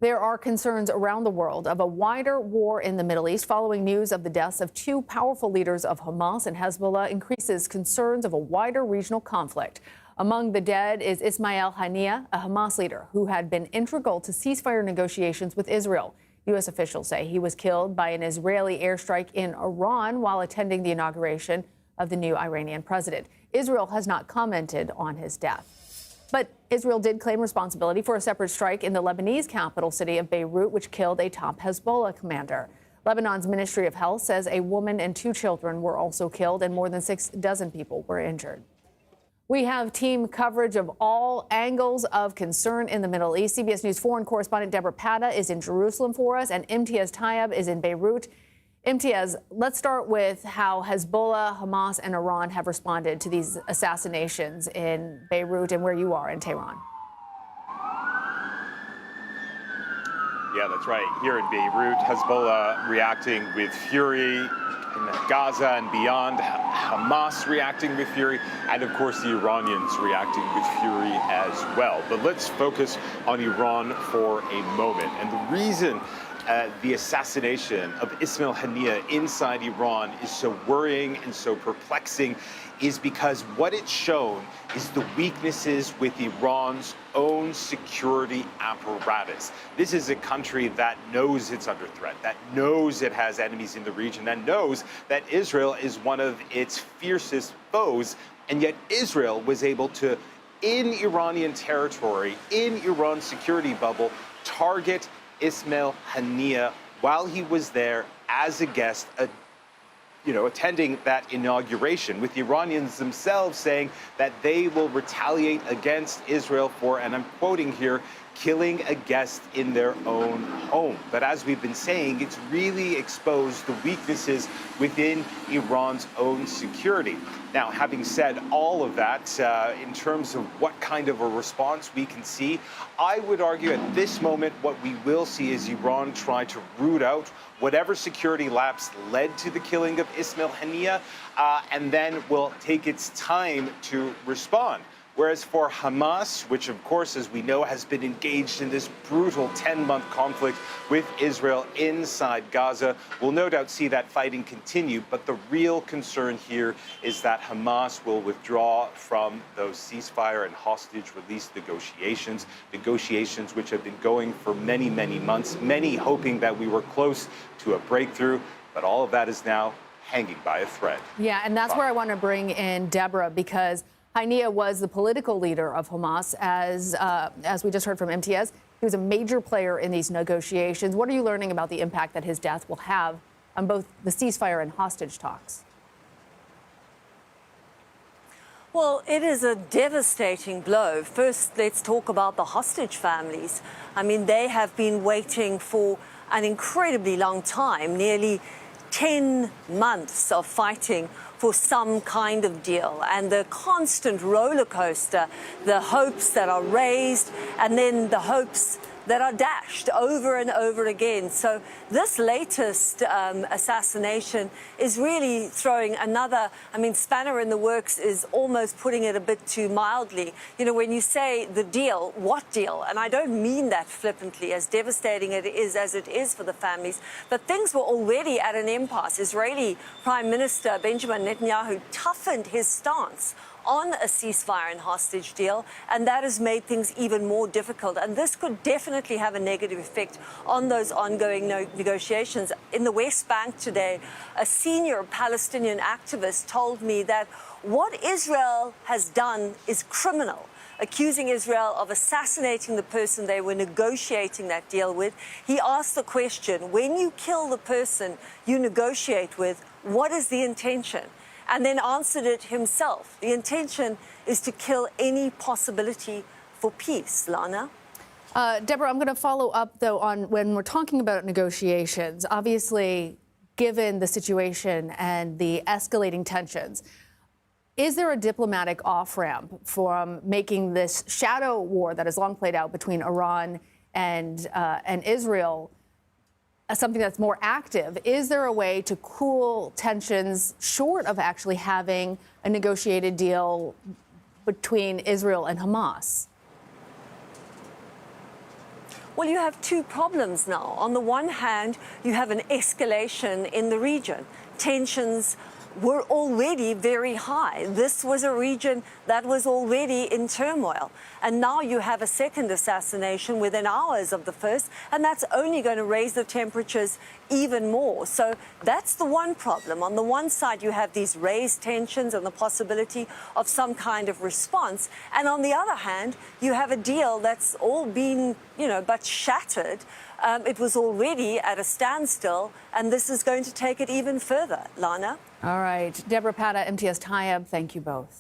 There are concerns around the world of a wider war in the Middle East following news of the deaths of two powerful leaders of Hamas and Hezbollah increases concerns of a wider regional conflict. Among the dead is Ismail Haniyeh, a Hamas leader who had been integral to ceasefire negotiations with Israel. U.S. officials say he was killed by an Israeli airstrike in Iran while attending the inauguration of the new Iranian president. Israel has not commented on his death. But Israel did claim responsibility for a separate strike in the Lebanese capital city of Beirut, which killed a top Hezbollah commander. Lebanon's Ministry of Health says a woman and two children were also killed and more than 6 people were injured. We have team coverage of all angles of concern in the Middle East. CBS News foreign correspondent Debora Patta is in Jerusalem for us, and Imtiaz Tyab is in Beirut. Imtiaz, let's start with how Hezbollah, Hamas, and Iran have responded to these assassinations in Beirut and where you are in Tehran. Yeah, that's right. Here in Beirut, Hezbollah reacting with fury, in Gaza and beyond, Hamas reacting with fury, and of course the Iranians reacting with fury as well. But let's focus on Iran for a moment. And the reason the assassination of Ismail Haniyeh inside Iran is so worrying and so perplexing is because what it's shown is the weaknesses with Iran's own security apparatus. This is a country that knows it's under threat, that knows it has enemies in the region, that knows that Israel is one of its fiercest foes, and yet Israel was able to, in Iranian territory, in Iran's security bubble, target Ismail Haniyeh while he was there as a guest, attending that inauguration, with the Iranians themselves saying that they will retaliate against Israel for, and I'm quoting here, killing a guest in their own home. But as we've been saying, it's really exposed the weaknesses within Iran's own security. Now, having said all of that, in terms of what kind of a response we can see, I would argue at this moment what we will see is Iran try to root out whatever security lapse led to the killing of Ismail Haniyeh, and then will take its time to respond. Whereas for Hamas, which of course, as we know, has been engaged in this brutal 10-month conflict with Israel inside Gaza, will no doubt see that fighting continue. But the real concern here is that Hamas will withdraw from those ceasefire and hostage release negotiations which have been going for many, many months, many hoping that we were close to a breakthrough. But all of that is now hanging by a thread. Yeah, and that's where I want to bring in Debora, because Haniyeh was the political leader of Hamas, as we just heard from Imtiaz. He was a major player in these negotiations. What are you learning about the impact that his death will have on both the ceasefire and hostage talks? Well, it is a devastating blow. First, let's talk about the hostage families. I mean, they have been waiting for an incredibly long time, nearly 10 months of fighting for some kind of deal, and the constant roller coaster, the hopes that are raised and then the hopes that are dashed over and over again. So this latest assassination is really throwing another, spanner in the works is almost putting it a bit too mildly. You know, when you say the deal, what deal? And I don't mean that flippantly, as devastating it is as it is for the families, but things were already at an impasse. Israeli Prime Minister Benjamin Netanyahu toughened his stance on a ceasefire and hostage deal, and that has made things even more difficult. And this could definitely have a negative effect on those ongoing negotiations. In the West Bank today, a senior Palestinian activist told me that what Israel has done is criminal, accusing Israel of assassinating the person they were negotiating that deal with. He asked the question, when you kill the person you negotiate with, what is the intention? And then answered it himself. The intention is to kill any possibility for peace. Lana? Debora, I'm going to follow up, though, on when we're talking about negotiations. Obviously, given the situation and the escalating tensions, is there a diplomatic off-ramp from making this shadow war that has long played out between Iran and Israel something that's more active? Is there a way to cool tensions short of actually having a negotiated deal between Israel and Hamas? Well, you have two problems now. On the one hand, you have an escalation in the region. Tensions were already very high. This was a region that was already in turmoil. And now you have a second assassination within hours of the first, and that's only going to raise the temperatures even more. So that's the one problem. On the one side, you have these raised tensions and the possibility of some kind of response. And on the other hand, you have a deal that's all been, but shattered. It was already at a standstill, and this is going to take it even further. Lana? All right. Debora, Patta, Imtiaz, Tyab, thank you both.